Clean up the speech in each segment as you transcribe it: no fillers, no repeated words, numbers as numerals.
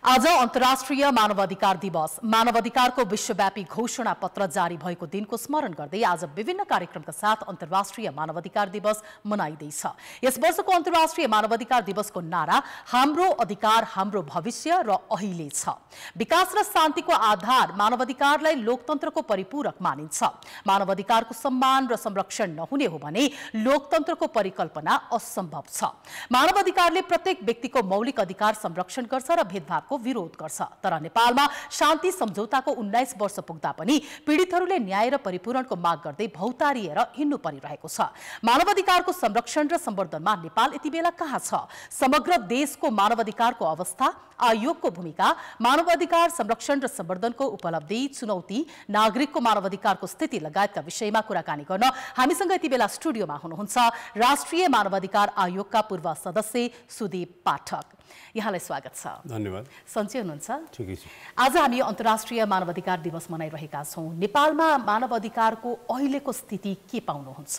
आज अन्तर्राष्ट्रिय मानवाधिकार दिवस। मानवाधिकारको विश्वव्यापी घोषणा पत्र जारी भएको दिनको स्मरण गर्दै आज विभिन्न कार्यक्रमका साथ अन्तर्राष्ट्रिय मानवाधिकार दिवस मनाइँदैछ। यस वर्षको अन्तर्राष्ट्रिय मानवाधिकार दिवसको नारा हाम्रो अधिकार हाम्रो भविष्य र अहिले छ। विकास र शान्तिको आधार मानवाधिकारलाई लोकतन्त्रको परिपूरक मानिन्छ। मानवाधिकारको सम्मान र संरक्षण नहुने हो भने लोकतन्त्रको परिकल्पना असम्भव छ। मानवाधिकारले प्रत्येक व्यक्तिको मौलिक अधिकार संरक्षण गर्छ र भेदभाव विरोध गर्छ। तर नेपालमा शान्ति सम्झौताको 19 वर्ष पुग्दा पनि पीडितहरूले न्याय र परिपूरणको माग गर्दै भौतारिएर हिँड्नु परिरहेको छ। मानवाधिकारको संरक्षण र सम्वर्धनमा नेपाल यति बेला कहाँ छ? समग्र देशको मानवाधिकारको अवस्था, आयोगको भूमिका, मानवाधिकार संरक्षण र सम्वर्धनको उपलब्धि, चुनौती, नागरिकको मानवाधिकारको स्थिति लगायतका विषयमा कुराकानी गर्न हामीसँग यति बेला स्टुडियोमा हुनुहुन्छ राष्ट्रिय मानवाधिकार आयोगका पूर्व सदस्य सुदीप पाठक। यहाँलाई स्वागत छ। धन्यवाद। सन्चै हुनुहुन्छ? ठिकै छु। आज हामी अन्तर्राष्ट्रिय मानवाधिकार दिवस मनाइरहेका छौँ। नेपालमा मानवाधिकारको अहिलेको स्थिति के पाउनुहुन्छ?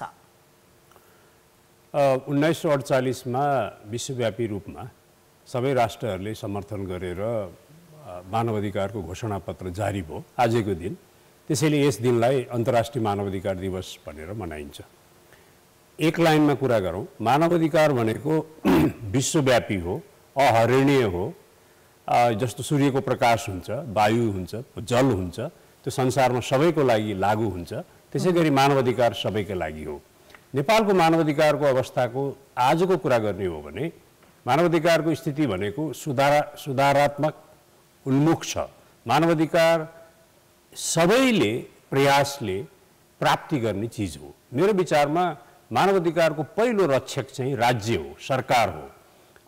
1948 मा विश्वव्यापी रूपमा सबै राष्ट्रहरूले समर्थन गरेर मानवाधिकारको घोषणापत्र जारी भयो आजको दिन। त्यसैले यस दिनलाई अन्तर्राष्ट्रिय मानवाधिकार दिवस भनेर मनाइन्छ। एक लाइनमा कुरा गरौँ, मानवाधिकार भनेको विश्वव्यापी हो, अहरणीय हो। जस्तो सूर्यको प्रकाश हुन्छ, वायु हुन्छ, जल हुन्छ, त्यो संसारमा सबैको लागि लागू हुन्छ। त्यसैगरी मानवाधिकार सबैका लागि हो। नेपालको मानवाधिकारको अवस्थाको आजको कुरा गर्ने हो भने मानवाधिकारको स्थिति भनेको सुधारात्मक उन्मुख छ। मानवाधिकार सबैले प्रयासले प्राप्ति गर्ने चिज हो। मेरो विचारमा मानवाधिकारको पहिलो रक्षक चाहिँ राज्य हो, सरकार हो।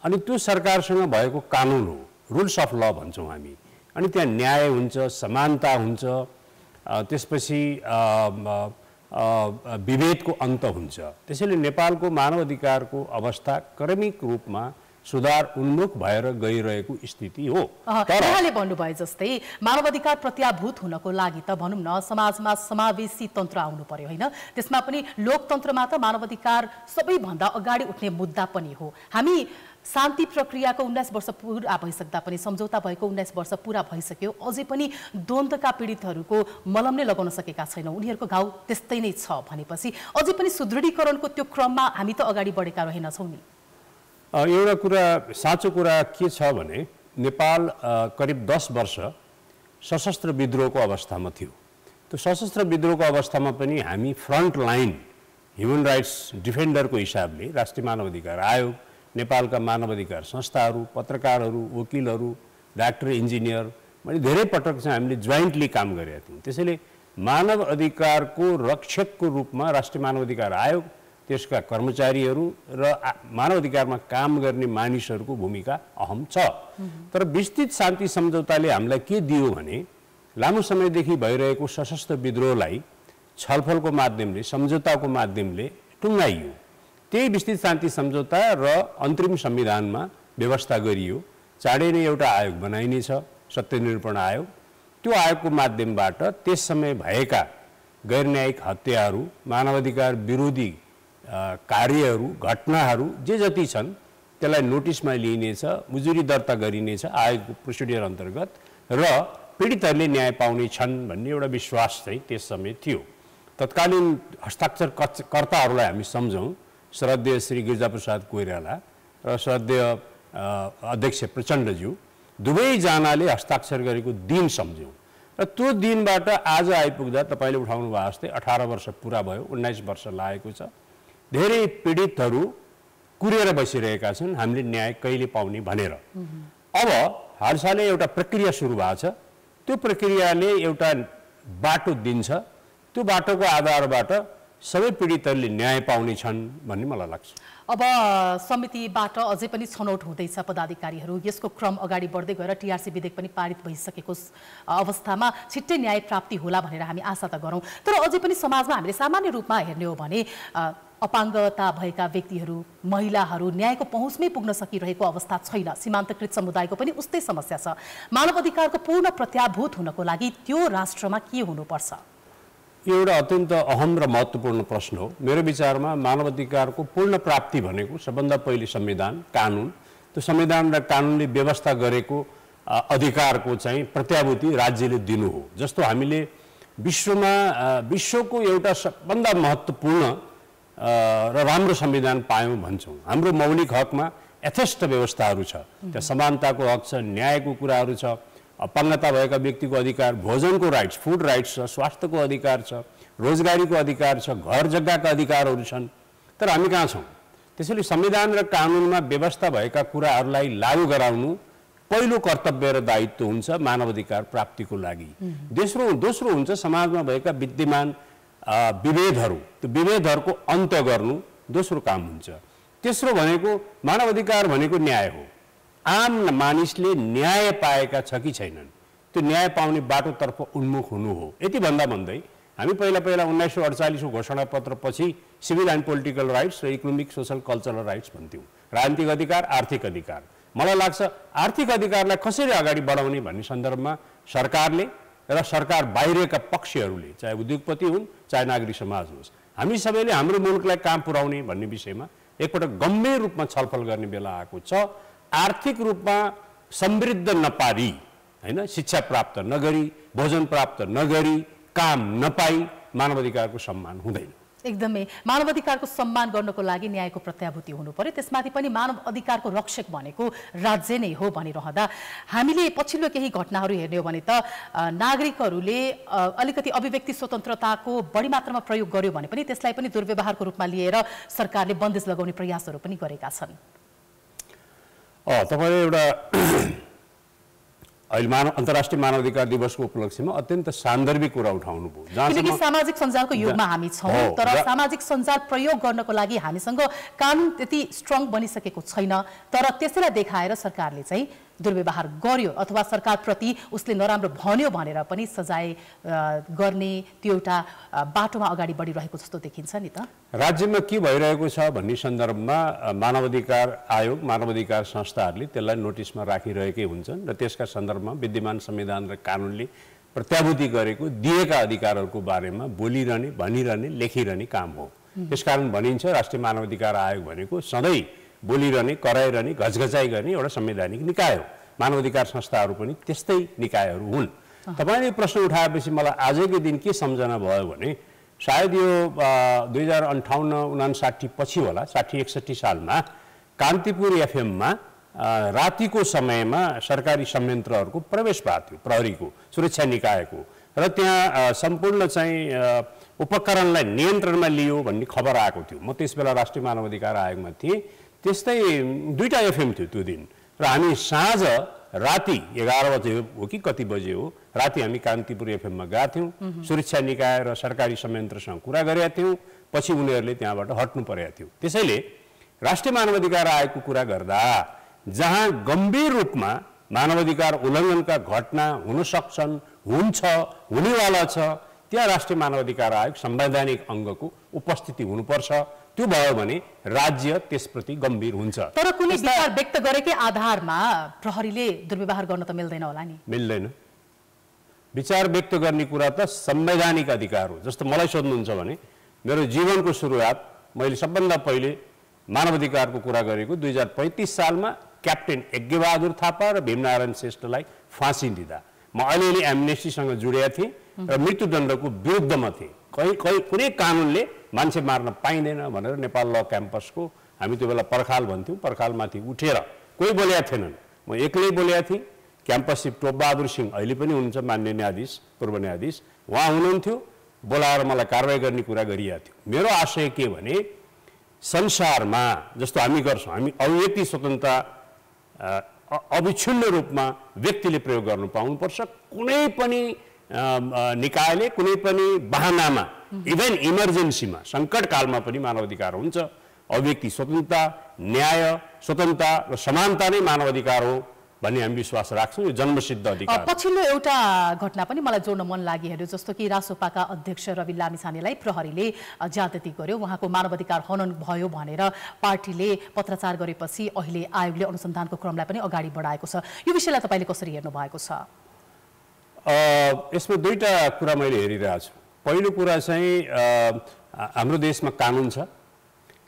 अनि त्यो सरकारसँग भएको कानुन हो, रुल्स अफ ल भन्छौँ हामी। अनि त्यहाँ न्याय हुन्छ, समानता हुन्छ, त्यसपछि विभेदको अन्त हुन्छ। त्यसैले नेपालको मानवाधिकारको अवस्था क्रमिक रूपमा सुधार उन्मुख भएर गइरहेको स्थिति हो। उहाँले भन्नुभए जस्तै मानवाधिकार प्रत्याभूत हुनको लागि त भनौँ न समाजमा समावेशी तन्त्र आउनु पर्यो, होइन? त्यसमा पनि लोकतन्त्रमा त मानवाधिकार सबैभन्दा अगाडि उठ्ने मुद्दा पनि हो। हामी शान्ति प्रक्रियाको 19 वर्ष पुरा भइसक्दा पनि, सम्झौता भएको 19 वर्ष पुरा भइसक्यो, अझै पनि द्वन्द्वका पीडितहरूको मलम नै लगाउन सकेका छैनौँ। उनीहरूको घाउ त्यस्तै नै छ भनेपछि अझै पनि सुदृढीकरणको त्यो क्रममा हामी त अगाडि बढेका रहेनछौँ नि। एउटा कुरा, साँचो कुरा के छ भने नेपाल करिब 10 वर्ष सशस्त्र विद्रोहको अवस्थामा थियो। त्यो सशस्त्र विद्रोहको अवस्थामा पनि हामी फ्रन्ट लाइन ह्युमन राइट्स डिफेन्डरको हिसाबले राष्ट्रिय मानवाधिकार आयोग, नेपालका मानवाधिकार संस्थाहरू, पत्रकारहरू, वकिलहरू, डाक्टर, इन्जिनियर, मैले धेरै पटक चाहिँ हामीले जोइन्टली काम गरेका थियौँ। त्यसैले मानव अधिकारको रक्षकको रूपमा राष्ट्रिय मानवाधिकार आयोग, त्यसका कर्मचारीहरू र मानवाधिकारमा काम गर्ने मानिसहरूको भूमिका अहम छ। तर विस्तृत शान्ति सम्झौताले हामीलाई के दियो भने लामो समयदेखि भइरहेको सशस्त्र विद्रोहलाई छलफलको माध्यमले, सम्झौताको माध्यमले टुङ्गाइयो। त्यही विस्तृत शान्ति सम्झौता र अन्तरिम संविधानमा व्यवस्था गरियो। चाँडै नै एउटा आयोग बनाइनेछ, सत्यनिरूपण आयोग। त्यो आयोगको माध्यमबाट त्यस समय भएका गैर न्यायिक हत्याहरू, मानवाधिकार विरोधी कार्यहरू, घटनाहरू जे जति छन् त्यसलाई नोटिसमा लिइनेछ, मुजुरी दर्ता गरिनेछ आयोगको प्रोसिडियर अन्तर्गत, र पीडितहरूले न्याय पाउने छन् भन्ने एउटा विश्वास चाहिँ त्यस समय थियो। तत्कालीन हस्ताक्षरकर्ताहरूलाई हामी सम्झौँ, श्रद्धेय श्री गिरिजाप्रसाद कोइराला र श्रद्धेय अध्यक्ष प्रचण्डज्यू, दुवैजनाले हस्ताक्षर गरेको दिन सम्झौँ। र त्यो दिनबाट आज आइपुग्दा तपाईँले उठाउनु भयो जस्तै 18 वर्ष पुरा भयो, 19 वर्ष लागेको छ। धेरै पीडितहरू कुरेर बसिरहेका छन्, हामीले न्याय कहिले पाउने भनेर। अब हालसालै एउटा प्रक्रिया सुरु भएको छ। त्यो प्रक्रियाले एउटा बाटो दिन्छ। त्यो बाटोको आधारबाट सबै पीडितहरूले न्याय पाउने छन् भन्ने मलाई लाग्छ। अब समितिबाट अझै पनि छनौट हुँदैछ पदाधिकारीहरू। यसको क्रम अगाडि बढ्दै गएर टिआरसी विधेयक पनि पारित भइसकेको अवस्थामा छिट्टै न्याय प्राप्ति होला भनेर हामी आशा त गरौँ। तर अझै पनि समाजमा हामीले सामान्य रूपमा हेर्ने हो भने अपाङ्गता भएका व्यक्तिहरू, महिलाहरू न्यायको पहुँचमै पुग्न सकिरहेको अवस्था छैन। सीमान्तकृत समुदायको पनि उस्तै समस्या छ। मानवाधिकारको पूर्ण प्रत्याभूत हुनको लागि त्यो राष्ट्रमा के हुनुपर्छ? यो एउटा अत्यन्त अहम र महत्त्वपूर्ण प्रश्न हो। मेरो विचारमा मानवाधिकारको पूर्ण प्राप्ति भनेको सबभन्दा पहिले संविधान, कानुन, त्यो संविधान र कानुनले व्यवस्था गरेको अधिकारको चाहिँ प्रत्याभूति राज्यले दिनु हो। जस्तो हामीले विश्वको एउटा सबभन्दा महत्त्वपूर्ण र राम्रो संविधान पायौँ भन्छौँ। हाम्रो मौलिक हकमा यथेष्ट व्यवस्थाहरू छ, त्यहाँ समानताको हक छ, न्यायको कुराहरू छ, अपाङ्गता भएका व्यक्तिको अधिकार, भोजनको राइट्स, फुड राइट्स छ, स्वास्थ्यको अधिकार छ, रोजगारीको अधिकार छ, घर जग्गाका अधिकारहरू छन्। तर हामी कहाँ छौँ? त्यसैले संविधान र कानुनमा व्यवस्था भएका कुराहरूलाई लागू गराउनु पहिलो कर्तव्य र दायित्व हुन्छ मानव अधिकार प्राप्तिको लागि। दोस्रो हुन्छ समाजमा भएका विद्यमान विभेदहरू, त्यो विभेदहरूको अन्त्य गर्नु दोस्रो काम हुन्छ। तेस्रो भनेको मानव अधिकार भनेको न्याय हो। आम मानिसले न्याय पाएका छ कि छैनन्, त्यो न्याय पाउने बाटोतर्फ उन्मुख हुनु हो। यति भन्दा भन्दै हामी पहिला 1948 घोषणा पत्र पछि सिभिल एन्ड पोलिटिकल राइट्स र इकोनोमिक सोशल कल्चरल राइट्स भन्थ्यौँ, राजनीतिक अधिकार, आर्थिक अधिकार। मलाई लाग्छ आर्थिक अधिकारलाई कसरी अगाडि बढाउने भन्ने सन्दर्भमा सरकारले र सरकार बाहिरका पक्षहरूले, चाहे उद्योगपति हुन् चाहे नागरिक समाज होस्, हामी सबैले हाम्रो मुलुकलाई काम पुर्याउने भन्ने विषयमा एकपटक गम्भीर रूपमा छलफल गर्ने बेला आएको छ। आर्थिक रूपमा समृद्ध नपारी, हैन, शिक्षा प्राप्त नगरी, भोजन प्राप्त नगरी, काम नपाई मानव अधिकारको सम्मान हुँदैन। एकदमै मानव अधिकारको सम्मान गर्नको लागि न्यायको प्रत्याभूति हुनु पर्यो। त्यसमाथि पनि मानव अधिकारको रक्षक भनेको राज्य नै हो भनिरहँदा हामीले पछिल्लो केही घटनाहरू हेर्ने हो भने त नागरिकहरूले अलिकति अभिव्यक्ति स्वतन्त्रताको बढी मात्रामा प्रयोग गर्यो भने पनि त्यसलाई पनि दुर्व्यवहारको रूपमा लिएर सरकारले बन्देज लगाउने प्रयासहरू पनि गरेका छन्। तपाईले एउटा अहिले अन्तर्राष्ट्रिय मानव अधिकार दिवसको उपलक्ष्यमा अत्यन्त सान्दर्भिक कुरा उठाउनु भयो। किनकि सामाजिक सञ्जालको युगमा हामी छौँ, तर सामाजिक सञ्जाल प्रयोग गर्नको लागि हामीसँग कानुन त्यति स्ट्रङ बनिसकेको छैन। तर त्यसैलाई देखाएर सरकारले चाहिँ दुर्व्यवहार गर्यो अथवा सरकारप्रति उसले नराम्रो भन्यो भनेर पनि सजाय गर्ने त्यो एउटा बाटोमा अगाडि बढिरहेको जस्तो देखिन्छ नि त। राज्यमा के भइरहेको छ भन्ने सन्दर्भमा मानवाधिकार आयोग, मानवाधिकार संस्थाहरूले त्यसलाई नोटिसमा राखिरहेकै हुन्छन् र त्यसका सन्दर्भमा विद्यमान संविधान र कानुनले प्रत्याभूति गरेको दिएका अधिकारहरूको बारेमा बोलिरहने, भनिरहने, लेखिरहने काम हो। त्यसकारण भनिन्छ राष्ट्रिय मानवाधिकार आयोग भनेको सधैँ बोलिरहने, कराइरहने, घचघचाइ गर्ने एउटा संवैधानिक निकाय हो। मानवाधिकार संस्थाहरू पनि त्यस्तै निकायहरू हुन्। तपाईँले प्रश्न उठाएपछि मलाई आजकै दिन के सम्झना भयो भने सायद यो 2058-59 पछि होला, 60-61 सालमा कान्तिपुर एफएममा रातिको समयमा सरकारी संयन्त्रहरूको प्रवेश भएको थियो, प्रहरीको, सुरक्षा निकायको, र त्यहाँ सम्पूर्ण चाहिँ उपकरणलाई नियन्त्रणमा लियो भन्ने खबर आएको थियो। म त्यसबेला राष्ट्रिय मानवाधिकार आयोगमा थिएँ। त्यस्तै 2टा एफएम थियो त्यो दिन, र हामी साँझ राति 11 बजे हो कि कति बजे हो, राति हामी कान्तिपुर एफएममा गएका थियौँ, सुरक्षा निकाय र सरकारी संयन्त्रसँग कुरा गरेका थियौँ। पछि उनीहरूले त्यहाँबाट हट्नु परेको थियो। त्यसैले राष्ट्रिय मानवाधिकार आयोगको कुरा गर्दा जहाँ गम्भीर रूपमा मानवाधिकार उल्लङ्घनका घटना हुन सक्छन्, हुन्छ, हुनेवाला छ, त्यहाँ राष्ट्रिय मानवाधिकार आयोग संवैधानिक अङ्गको उपस्थिति हुनुपर्छ। त्यो भयो भने राज्य त्यसप्रति गम्भीर हुन्छ। तर कुनै विचार व्यक्त गरेकै आधारमा प्रहरीले दुर्व्यवहार गर्न त मिल्दैन होला नि? मिल्दैन। विचार व्यक्त गर्ने कुरा त संवैधानिक अधिकार हो। जस्तो मलाई सोध्नुहुन्छ भने मेरो जीवनको सुरुवात मैले सबभन्दा पहिले मानवाधिकारको कुरा गरेको 2035 सालमा क्याप्टेन यज्ञबहादुर थापा र भीमनारायण श्रेष्ठलाई फाँसी दिँदा म अलिअलि एमनेस्टीसँग जुडेका थिएँ र मृत्युदण्डको विरुद्धमा थिएँ। कुनै कानुनले मान्छे मार्न पाइँदैन भनेर नेपाल ल क्याम्पसको, हामी त्यो बेला पर्खाल भन्थ्यौँ, पर्खालमाथि उठेर कोही बोलेका थिएनन्, म एक्लै बोलेका थिएँ। क्याम्पस चिफ टोपबहादुर सिंह अहिले पनि हुनुहुन्छ, मान्य न्यायाधीश, पूर्व न्यायाधीश, उहाँ हुनुहुन्थ्यो, बोलाएर मलाई कारवाही गर्ने कुरा गरिएको थियो। मेरो आशय के भने संसारमा जस्तो हामी गर्छौँ, हामी अभिव्यक्ति स्वतन्त्रता अविच्छिन्न रूपमा व्यक्तिले प्रयोग गर्नु पाउनुपर्छ। कुनै पनि निकायले कुनै पनि बहानामा, इभन इमर्जेन्सीमा, सङ्कटकालमा पनि मानवाधिकार हुन्छ। अभिव्यक्ति स्वतन्त्रता, न्याय, स्वतन्त्रता र समानता नै मानवाधिकार हो भन्ने हामी विश्वास राख्छौँ। यो जन्मसिद्ध अधिकार। पछिल्लो एउटा घटना पनि मलाई जोड्न मन लागिहाल्यो, जस्तो कि रासोपाका अध्यक्ष रवि लामिछानेलाई प्रहरीले ज्यादती गर्यो, उहाँको मानवाधिकार हनन भयो भनेर पार्टीले पत्रचार गरेपछि अहिले आयोगले अनुसन्धानको क्रमलाई पनि अगाडि बढाएको छ। यो विषयलाई तपाईँले कसरी हेर्नु भएको छ? यसमा दुईटा कुरा मैले हेरिरहेको छु। पहिलो कुरा चाहिँ हाम्रो देशमा कानुन छ,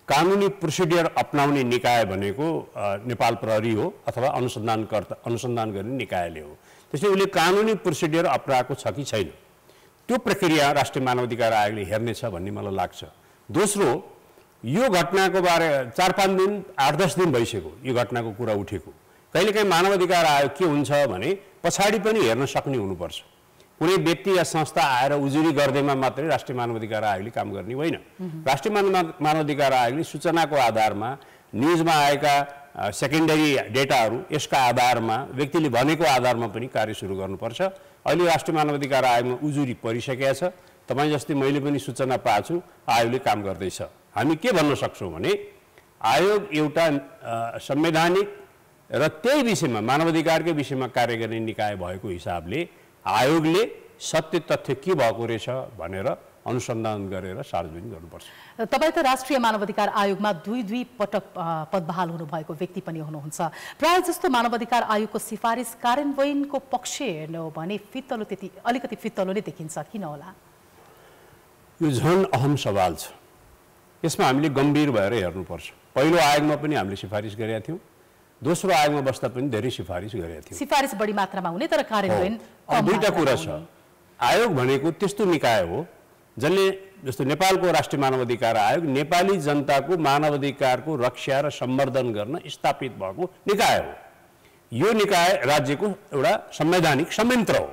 कानुनी प्रोसिडियर अपनाउने निकाय भनेको नेपाल प्रहरी हो अथवा अनुसन्धान गर्ने निकायले हो। त्यसैले उसले कानुनी प्रोसिडियर अपनाएको छ कि छैन त्यो प्रक्रिया राष्ट्रिय मानवाधिकार आयोगले हेर्नेछ भन्ने मलाई लाग्छ। दोस्रो, यो घटनाको बारे 4-5 दिन 8-10 दिन भइसक्यो यो घटनाको कुरा उठेको। कहिलेकाहीँ मानवाधिकार आयोग के हुन्छ भने पछाडि पनि हेर्न सक्ने हुनुपर्छ। कुनै व्यक्ति या संस्था आएर उजुरी गर्दैमा मात्रै राष्ट्रिय मानवाधिकार आयोगले काम गर्ने होइन। राष्ट्रिय मानवाधिकार आयोगले सूचनाको आधारमा न्युजमा आएका सेकेन्डरी डेटाहरू यसका आधारमा व्यक्तिले भनेको आधारमा पनि कार्य सुरु गर्नुपर्छ। अहिले राष्ट्रिय मानवाधिकार आयोगमा उजुरी परिसकेको छ। तपाईँ जस्तै मैले पनि सूचना पाएको छु, आयोगले काम गर्दैछ। हामी के भन्न सक्छौँ भने आयोग एउटा संवैधानिक र त्यही विषयमा मानवाधिकारकै विषयमा कार्य गर्ने निकाय भएको हिसाबले आयोगले सत्य तथ्य के भएको रहेछ भनेर अनुसन्धान गरेर सार्वजनिक गर्नुपर्छ। तपाईँ त राष्ट्रिय मानवाधिकार आयोगमा दुई पटक पदबहाल हुनुभएको व्यक्ति पनि हुनुहुन्छ। प्राय जस्तो मानवाधिकार आयोगको सिफारिस कार्यान्वयनको पक्ष हेर्नु हो भने अलिकति फितलो नै देखिन्छ, किन होला? यो झन् अहम सवाल छ। यसमा हामीले गम्भीर भएर हेर्नुपर्छ। पहिलो आयोगमा पनि हामीले सिफारिस गरेका थियौँ, दोस्रो आयोगमा बस्दा पनि धेरै सिफारिस गरेका थियौँ। सिफारिस बढी मात्रामा हुने तर कार्यान्वयन कम। दुईटा कुरा छ। आयोग भनेको त्यस्तो निकाय हो जसले जस्तो नेपालको राष्ट्रिय मानवाधिकार आयोग नेपाली जनताको मानवाधिकारको रक्षा र सम्वर्धन गर्न स्थापित भएको निकाय हो। यो निकाय राज्यको एउटा संवैधानिक संयन्त्र हो।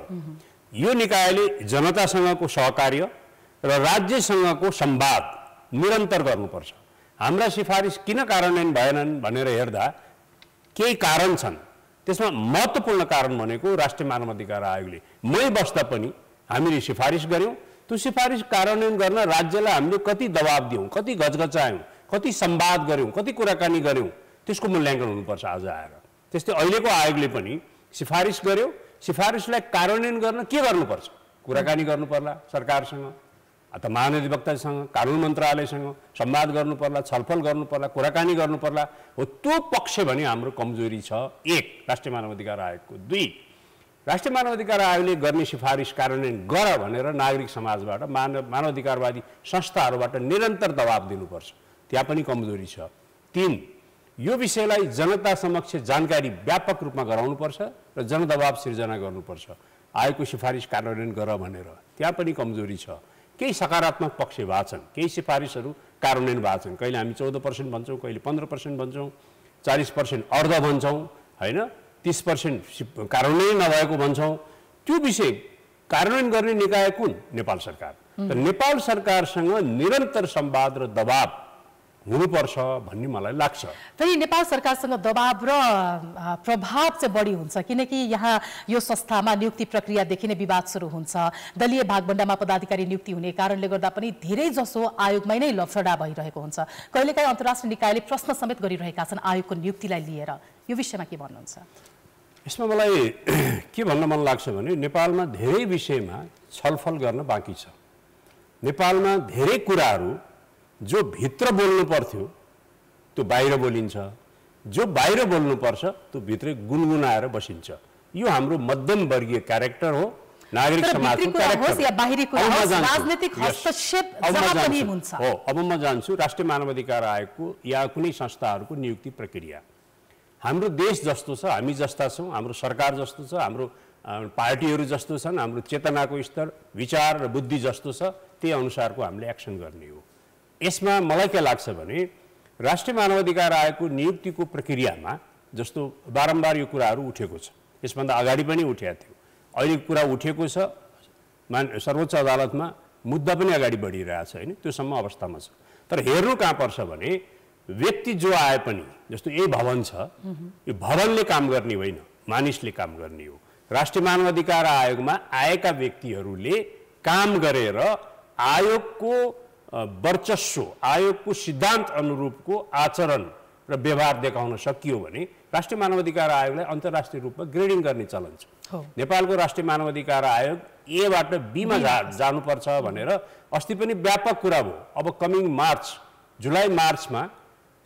यो निकायले जनतासँगको सहकार्य र राज्यसँगको संवाद निरन्तर गर्नुपर्छ। हाम्रा सिफारिस किन कार्यान्वयन भएनन् भनेर हेर्दा केही कारण छन्। त्यसमा महत्त्वपूर्ण कारण भनेको राष्ट्रिय मानवाधिकार आयोगले मै बस्दा पनि हामीले सिफारिस गऱ्यौँ। त्यो सिफारिस कार्यान्वयन गर्न राज्यलाई हामीले कति दबाब दियौँ, कति गजगचायौँ, कति संवाद गऱ्यौँ, कति कुराकानी गऱ्यौँ, त्यसको मूल्याङ्कन हुनुपर्छ आज आएर। त्यस्तै अहिलेको आयोगले पनि सिफारिस गर्यो, सिफारिसलाई कार्यान्वयन गर्न के गर्नुपर्छ? कुराकानी गर्नु पर्ला सरकारसँग अथवा महाधिवक्तासँग, कानुन मन्त्रालयसँग संवाद गर्नु पर्ला, छलफल गर्नु पर्ला, कुराकानी गर्नु पर्ला। हो त्यो पक्ष भने हाम्रो कमजोरी छ। एक, राष्ट्रिय मानवाधिकार आयोगको। दुई, राष्ट्रिय मानवाधिकार आयोगले गर्ने सिफारिस कार्यान्वयन गर भनेर नागरिक समाजबाट मानवाधिकारवादी संस्थाहरूबाट निरन्तर दबाब दिनुपर्छ, त्यहाँ पनि कमजोरी छ। तीन, यो विषयलाई जनता समक्ष जानकारी व्यापक रूपमा गराउनुपर्छ र जनदबाब सिर्जना गर्नुपर्छ। आयोगको सिफारिस कार्यान्वयन गर भनेर त्यहाँ पनि कमजोरी छ। केही सकारात्मक पक्ष भएको छन्, केही सिफारिसहरू कार्यान्वयन भएको छन्। कहिले हामी 14% भन्छौँ, कहिले 15% भन्छौँ, 40% अर्ध भन्छौँ, होइन 30% कार्यान्वयन नभएको भन्छौँ। त्यो विषय कार्यान्वयन गर्ने निकाय कुन? नेपाल सरकार। त नेपाल सरकारसँग निरन्तर संवाद र दबाब हुनुपर्छ भन्ने मलाई लाग्छ। फेरि नेपाल सरकारसँग दबाब र प्रभाव चाहिँ बढी हुन्छ, किनकि यहाँ यो संस्थामा नियुक्ति प्रक्रियादेखि नै विवाद सुरु हुन्छ। दलीय भागभण्डामा पदाधिकारी नियुक्ति हुने कारणले गर्दा पनि धेरै जसो आयोगमै नै लफडा भइरहेको हुन्छ। कहिलेकाहीँ अन्तर्राष्ट्रिय निकायले प्रश्न समेत गरिरहेका छन् आयोगको नियुक्तिलाई लिएर। यो विषयमा के भन्नुहुन्छ? यसमा मलाई के भन्न मन लाग्छ भने नेपालमा धेरै विषयमा छलफल गर्न बाँकी छ। नेपालमा धेरै कुराहरू जो भित्र बोल्नु पर्थ्यो त्यो बाहिर बोलिन्छ, जो बाहिर बोल्नुपर्छ त्यो भित्रै गुनगुनाएर बसिन्छ। यो हाम्रो मध्यम वर्गीय क्यारेक्टर हो, नागरिक समाजको क्यारेक्टर हो। अब म जान्छु राष्ट्रिय मानवाधिकार आयोगको या कुनै संस्थाहरूको नियुक्ति प्रक्रिया। हाम्रो देश जस्तो छ, हामी जस्ता छौँ, हाम्रो सरकार जस्तो छ, हाम्रो पार्टीहरू जस्तो छन्, हाम्रो चेतनाको स्तर, विचार र बुद्धि जस्तो छ, त्यही अनुसारको हामीले एक्सन गर्ने हो। यसमा मलाई के लाग्छ भने राष्ट्रिय मानवाधिकार आयोगको नियुक्तिको प्रक्रियामा जस्तो बारम्बार यो कुराहरू उठेको छ, यसभन्दा अगाडि पनि उठेको थियो, अहिले कुरा उठेको छ, सर्वोच्च अदालतमा मुद्दा पनि अगाडि बढिरहेछ, होइन त्योसम्म अवस्थामा छ। तर हेर्नु कहाँ पर्छ भने व्यक्ति जो आए पनि जस्तो यही भवन छ, यो भवनले काम गर्ने होइन, मानिसले काम गर्ने हो। राष्ट्रिय मानवाधिकार आयोगमा आएका व्यक्तिहरूले काम गरेर आयोगको वर्चस्व, आयोगको सिद्धान्त अनुरूपको आचरण र व्यवहार देखाउन सकियो भने राष्ट्रिय मानवाधिकार आयोगलाई अन्तर्राष्ट्रिय रूपमा ग्रेडिङ गर्ने चलन छ। नेपालको राष्ट्रिय मानवाधिकार आयोग एबाट बीमा जानुपर्छ भनेर अस्ति पनि व्यापक कुरा भयो। अब कमिङ मार्च, जुलाई मार्चमा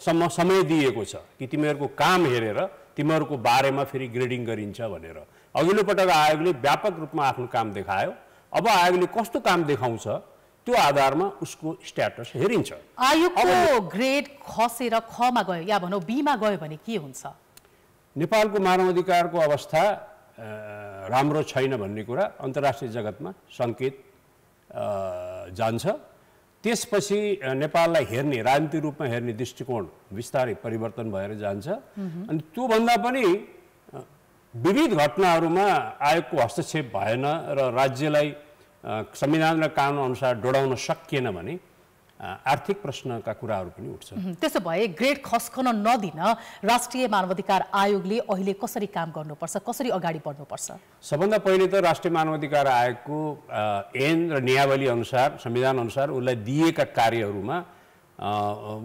सम्म समय दिएको छ कि तिमीहरूको काम हेरेर तिमीहरूको बारेमा फेरि ग्रेडिङ गरिन्छ भनेर। अघिल्लो पटक आयोगले व्यापक रूपमा आफ्नो काम देखायो। अब आयोगले कस्तो काम देखाउँछ त्यो आधारमा उसको स्ट्याटस हेरिन्छ। आयोगको ग्रेड खसेर खमा गयो या भनौँ बीमा गयो भने के हुन्छ? नेपालको मानवाधिकारको अवस्था राम्रो छैन भन्ने कुरा अन्तर्राष्ट्रिय जगतमा सङ्केत जान्छ। त्यसपछि नेपाललाई हेर्ने राजनीतिक रूपमा हेर्ने दृष्टिकोण बिस्तारै परिवर्तन भएर जान्छ। अनि त्योभन्दा पनि विविध घटनाहरूमा आयोगको हस्तक्षेप भएन र राज्यलाई संविधान र कानुन अनुसार डोडाउन सकिएन भने आर्थिक प्रश्नका कुराहरू पनि उठ्छ। त्यसो भए ग्रेड खस्कन नदिन राष्ट्रिय मानवाधिकार आयोगले अहिले कसरी काम गर्नुपर्छ, कसरी अगाडि बढ्नुपर्छ? सबभन्दा पहिले त राष्ट्रिय मानवाधिकार आयोगको ऐन र नियमावली अनुसार संविधान अनुसार उसलाई दिएका कार्यहरूमा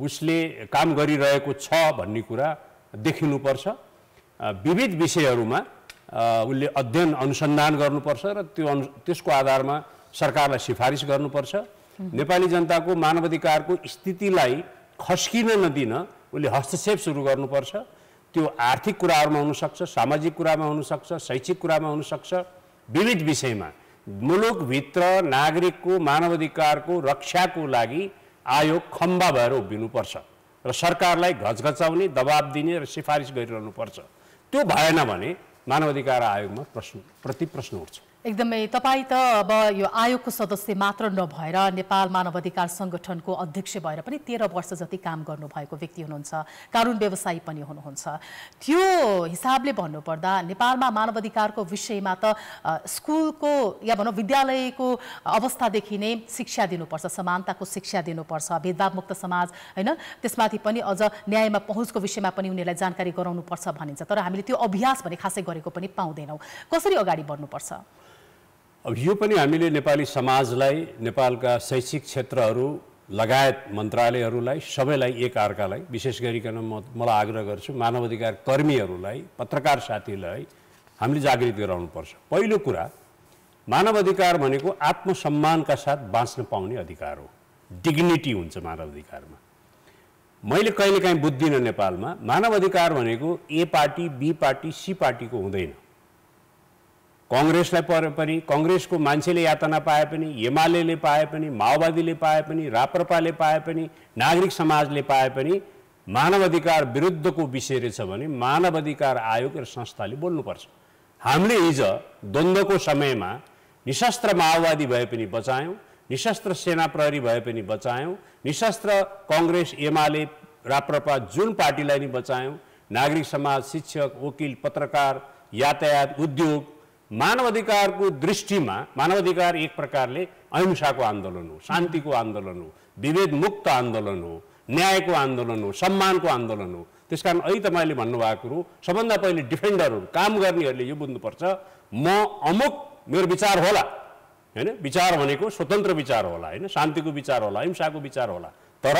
उसले काम गरिरहेको छ भन्ने कुरा देखिनुपर्छ। विविध विषयहरूमा उसले अध्ययन अनुसन्धान गर्नुपर्छ र त्यसको आधारमा सरकारलाई सिफारिस गर्नुपर्छ। नेपाली जनताको मानवाधिकारको स्थितिलाई खस्किन नदिन उसले हस्तक्षेप सुरु गर्नुपर्छ। त्यो आर्थिक कुराहरूमा हुनसक्छ, सामाजिक कुरामा हुनसक्छ, शैक्षिक कुरामा हुनसक्छ। विविध विषयमा मुलुकभित्र नागरिकको मानवाधिकारको रक्षाको लागि आयोग खम्बा भएर उभिनुपर्छ र सरकारलाई घचघचाउने, दबाब दिने र सिफारिस गरिरहनुपर्छ। त्यो भएन भने मानवाधिकार आयोगमा प्रश्न उठ्छ। एकदमै तपाईँ त अब यो आयोगको सदस्य मात्र नभएर नेपाल मानवाधिकार सङ्गठनको अध्यक्ष भएर पनि 13 वर्ष जति काम गर्नुभएको व्यक्ति हुनुहुन्छ, कानुन व्यवसायी पनि हुनुहुन्छ। त्यो हिसाबले भन्नुपर्दा नेपालमा मानवाधिकारको विषयमा त स्कुलको या भनौँ विद्यालयको अवस्थादेखि नै शिक्षा दिनुपर्छ, समानताको शिक्षा दिनुपर्छ, भेदभावमुक्त समाज होइन, त्यसमाथि पनि अझ न्यायमा पहुँचको विषयमा पनि उनीहरूलाई जानकारी गराउनुपर्छ भनिन्छ। तर हामीले त्यो अभ्यास भने खासै गरेको पनि पाउँदैनौँ। कसरी अगाडि बढ्नुपर्छ? अब यो पनि हामीले नेपाली समाजलाई, नेपालका शैक्षिक क्षेत्रहरू लगायत मन्त्रालयहरूलाई सबैलाई एकअर्कालाई विशेष गरिकन मलाई आग्रह गर्छु मानवाधिकार कर्मीहरूलाई, पत्रकार साथीलाई हामीले जागृत गराउनुपर्छ। पहिलो कुरा मानवाधिकार भनेको आत्मसम्मानका साथ बाँच्न पाउने अधिकार हो। डिग्निटी हुन्छ मानवाधिकारमा। मैले कहिलेकाहीँ बुझ्दिनँ नेपालमा मानवाधिकार भनेको ए पार्टी, बी पार्टी, सी पार्टीको हुँदैन। कांग्रेसलाई पनि, कांग्रेसको मान्छेले यातना पाए पनि, एमाले पाए पनि, माओवादीले पाए पनि, राप्रपाले पाए पनि, नागरिक समाजले पाए पनि मानवाधिकार विरुद्धको विषय रहेछ भने मानवाधिकार आयोग र संस्थाले बोल्नुपर्छ। हामीले हिज द्वन्द्वको समयमा निशस्त्र माओवादी भए पनि बचायौँ, निशस्त्र सेना प्रहरी भए पनि बचायौँ, निशस्त्र कांग्रेस, एमाले, राप्रपा जुन पार्टीलाई नि बचायौँ, नागरिक समाज, शिक्षक, वकिल, पत्रकार, यातायात, उद्योग। मानवाधिकारको दृष्टिमा मानवाधिकार एक प्रकारले अहिंसाको आन्दोलन हो, शान्तिको आन्दोलन हो, विभेद मुक्त आन्दोलन हो, न्यायको आन्दोलन हो, सम्मानको आन्दोलन हो। त्यसकारण अहिले तपाईँले भन्नुभएको कुरो सबभन्दा पहिले डिफेन्डरहरू, काम गर्नेहरूले यो बुझ्नुपर्छ, म अमुक मेरो विचार होला हैन, विचार भनेको स्वतन्त्र विचार होला हैन, शान्तिको विचार होला, अहिंसाको विचार होला। तर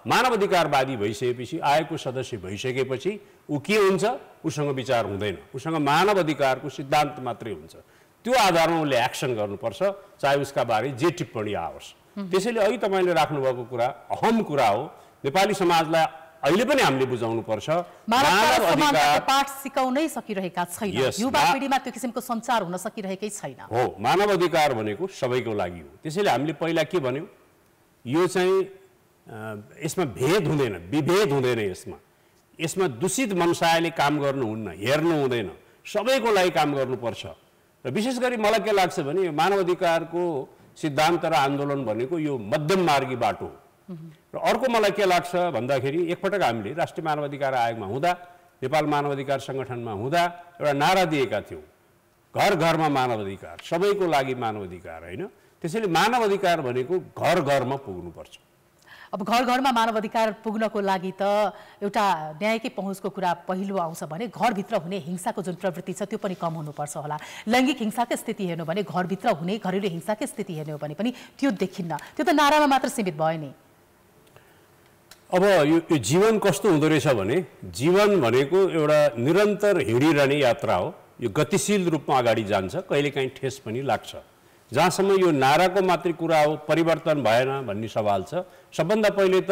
मानवाधिकारवादी भइसकेपछि, आयोगको सदस्य भइसकेपछि ऊ के हुन्छ? उसँग विचार हुँदैन, उसँग मानवाधिकारको सिद्धान्त मात्रै हुन्छ। त्यो आधारमा उसले एक्सन गर्नुपर्छ, चाहे उसका बारे जे टिप्पणी आओस्। त्यसैले अहिले तपाईँले राख्नुभएको कुरा अहम कुरा हो। नेपाली समाजलाई अहिले पनि हामीले बुझाउनुपर्छ मानवाधिकार पाठ सिकाउनै सकिरहेका छैन, युवा पिँढीमा त्यो किसिमको सञ्चार हुन सकिरहेकै छैन। हो, मानवाधिकार भनेको सबैको लागि हो। त्यसैले हामीले पहिला के भन्यौँ, यो चाहिँ यसमा भेद हुँदैन, विभेद हुँदैन, यसमा दूषित मनसायले काम गर्नुहुन्न, हेर्नु हुँदैन, सबैको लागि काम गर्नुपर्छ। र विशेष गरी मलाई के लाग्छ भने यो मानवाधिकारको सिद्धान्त र आन्दोलन भनेको यो मध्यम मार्गी बाटो हो। र अर्को मलाई के लाग्छ भन्दाखेरि एकपटक हामीले राष्ट्रिय मानवाधिकार आयोगमा हुँदा, नेपाल मानवाधिकार सङ्गठनमा हुँदा एउटा नारा दिएका थियौँ, घर घरमा मानवाधिकार, सबैको लागि मानवाधिकार होइन। त्यसैले मानवाधिकार भनेको घर घरमा पुग्नुपर्छ। अब घर घरमा मानवाधिकार पुग्नको लागि त एउटा न्यायकै पहुँचको कुरा पहिलो आउँछ भने घरभित्र हुने हिंसाको जुन प्रवृत्ति छ त्यो पनि कम हुनुपर्छ होला। लैङ्गिक हिंसाकै स्थिति हेर्नु भने, घरभित्र हुने घरेलु हिंसाकै स्थिति हेर्नु भने पनि त्यो देखिन्न। त्यो त नारामा मात्र सीमित भयो नि। अब यो जीवन कस्तो हुँदो रहेछ भने जीवन भनेको एउटा निरन्तर हिँडिरहने यात्रा हो। यो गतिशील रूपमा अगाडि जान्छ, कहिलेकाहीँ ठेस पनि लाग्छ। जहाँसम्म यो नाराको मात्रै कुरा हो, परिवर्तन भएन भन्ने सवाल छ। सबभन्दा पहिले त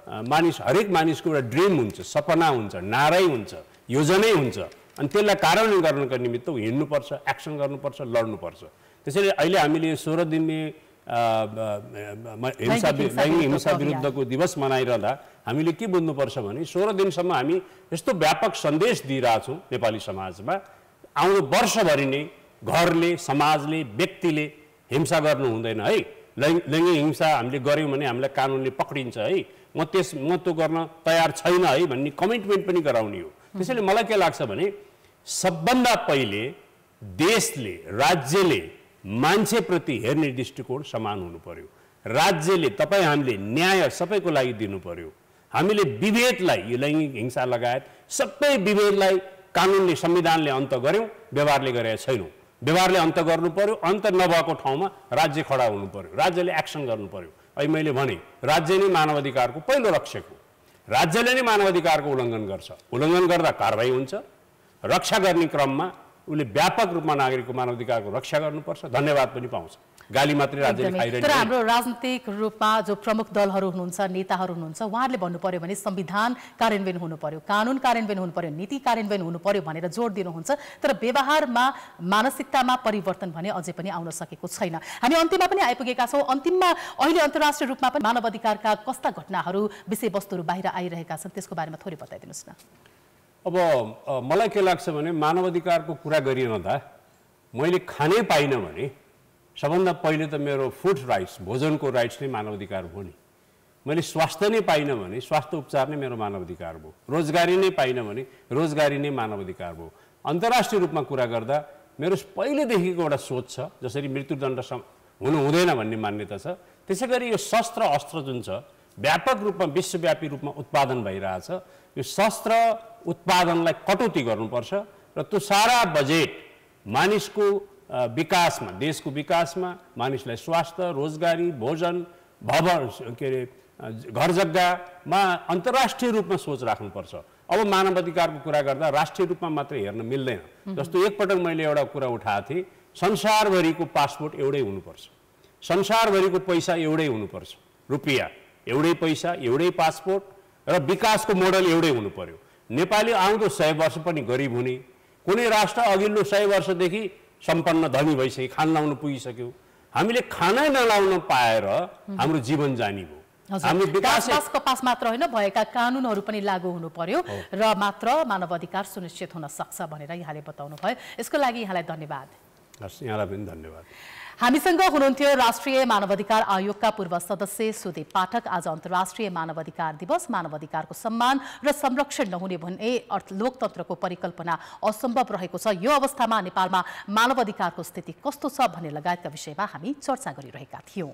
हरेक मानिसको एउटा ड्रिम हुन्छ, सपना हुन्छ, नारै हुन्छ, योजनै हुन्छ। अनि त्यसलाई कार्यान्वयन गर्नको निमित्त हिँड्नुपर्छ, एक्सन गर्नुपर्छ, लड्नुपर्छ। त्यसैले अहिले हामीले 16 दिने लैङ्गिक हिंसा विरुद्धको दिवस मनाइरहँदा हामीले के बुझ्नुपर्छ भने 16 दिनसम्म हामी यस्तो व्यापक सन्देश दिइरहेछौँ नेपाली समाजमा, आउँदो वर्षभरि नै घरले, समाजले, व्यक्तिले हिंसा गर्नु हुँदैन है, लैङ्गिक हिंसा हामीले गऱ्यौँ भने हामीलाई कानुनले पक्रिन्छ है, म त्यो गर्न तयार छैन है भन्ने कमिटमेन्ट पनि गराउने हो। त्यसैले मलाई के लाग्छ भने सबभन्दा पहिले देशले, राज्यले मान्छेप्रति हेर्ने दृष्टिकोण समान हुनु पर्यो। राज्यले, तपाईँ हामीले न्याय सबैको लागि दिनु पर्यो। हामीले विभेदलाई, यो लैङ्गिक हिंसा लगायत सबै विभेदलाई कानुनले, संविधानले अन्त गर्यौँ, व्यवहारले गरेका छैनौँ। व्यवहारले अन्त गर्नु पर्यो। अन्त नभएको ठाउँमा राज्य खडा हुनु पर्यो, राज्यले एक्सन गर्नु पर्यो। अहिले मैले भने राज्य नै मानवाधिकारको पहिलो रक्षक हो। राज्यले नै मानवाधिकारको उल्लङ्घन गर्छ, उल्लङ्घन गर्दा कारबाही हुन्छ। रक्षा गर्ने क्रममा उसले व्यापक रूपमा नागरिकको मानवाधिकारको रक्षा गर्नुपर्छ, धन्यवाद पनि पाउँछ। गाली मात्रै राज्यले खाइरहेको। तर हाम्रो राजनीतिक रूपमा जो प्रमुख दलहरू हुनुहुन्छ, नेताहरू हुनुहुन्छ, उहाँहरूले भन्नु पर्यो भने संविधान कार्यान्वयन हुनु पर्यो, कानुन कार्यान्वयन हुनु पर्यो, नीति कार्यान्वयन हुनु पर्यो भनेर जोड दिनुहुन्छ। तर व्यवहारमा, मानसिकतामा परिवर्तन भने अझै पनि आउन सकेको छैन। हामी अन्त्यमा पनि आइपुगेका छौँ। अन्तिममा अहिले अन्तर्राष्ट्रिय रूपमा पनि मानवाधिकारका कस्ता घटनाहरू, विषयवस्तुहरू बाहिर आइरहेका छन्, त्यसको बारेमा थोरै बताइदिनुहोस् न। अब मलाई के लाग्छ भने मानवाधिकारको कुरा गरिरहँदा मैले खानै पाइनँ भने सबभन्दा पहिले त मेरो फुड राइट्स, भोजनको राइट्स नै मानवाधिकार हो नि। मैले स्वास्थ्य नै पाइनँ भने स्वास्थ्य उपचार नै मेरो मानवाधिकार भयो। रोजगारी नै पाइनँ भने रोजगारी नै मानवाधिकार भयो। अन्तर्राष्ट्रिय रूपमा कुरा गर्दा मेरो पहिलेदेखिको एउटा सोच छ, जसरी मृत्युदण्ड हुनु हुँदैन भन्ने मान्यता छ, त्यसै गरी यो शस्त्र अस्त्र जुन छ व्यापक रूपमा विश्वव्यापी रूपमा उत्पादन भइरहेछ, यो शस्त्र उत्पादनलाई कटौती गर्नुपर्छ र त्यो सारा बजेट मानिसको विकासमा, देशको विकासमा, मानिसलाई स्वास्थ्य, रोजगारी, भोजन, भवन, के अरे घर जग्गामा अन्तर्राष्ट्रिय रूपमा सोच राख्नुपर्छ। अब मानवाधिकारको कुरा गर्दा राष्ट्रिय रूपमा मात्रै हेर्न मिल्दैन। जस्तो एकपटक मैले एउटा कुरा उठाएको थिएँ, संसारभरिको पासपोर्ट एउटै हुनुपर्छ, संसारभरिको पैसा एउटै हुनुपर्छ, रुपियाँ एउटै पैसा, एउटै पासपोर्ट र विकासको मोडल एउटै हुनु पर्यो। नेपाली आउँदो 100 वर्ष पनि गरिब हुने, कुनै राष्ट्र अघिल्लो 100 वर्षदेखि सम्पन्न धनी भइसक्यो, खान लाउन पुगिसक्यो। हामीले खानै नलाउन पाएर हाम्रो जीवन जानी भयो। हाम्रो विकास कपास मात्र होइन, भएका कानुनहरू पनि लागू हुनु पर्यो र मात्र मानवाधिकार सुनिश्चित हुन सक्छ भनेर यहाँले बताउनु भयो। यसको लागि यहाँलाई धन्यवाद। यहाँलाई पनि धन्यवाद। हामीसँग हुनुहुन्थ्यो राष्ट्रिय मानवाधिकार आयोगका पूर्व सदस्य सुदीप पाठक। आज अन्तर्राष्ट्रिय मानवाधिकार दिवस। मानवाधिकारको सम्मान र संरक्षण नहुने भने लोकतन्त्रको परिकल्पना असम्भव रहेको छ। यो अवस्थामा नेपालमा मानवाधिकारको स्थिति कस्तो छ भन्ने लगायतका विषयमा हामी चर्चा गरिरहेका थियौं।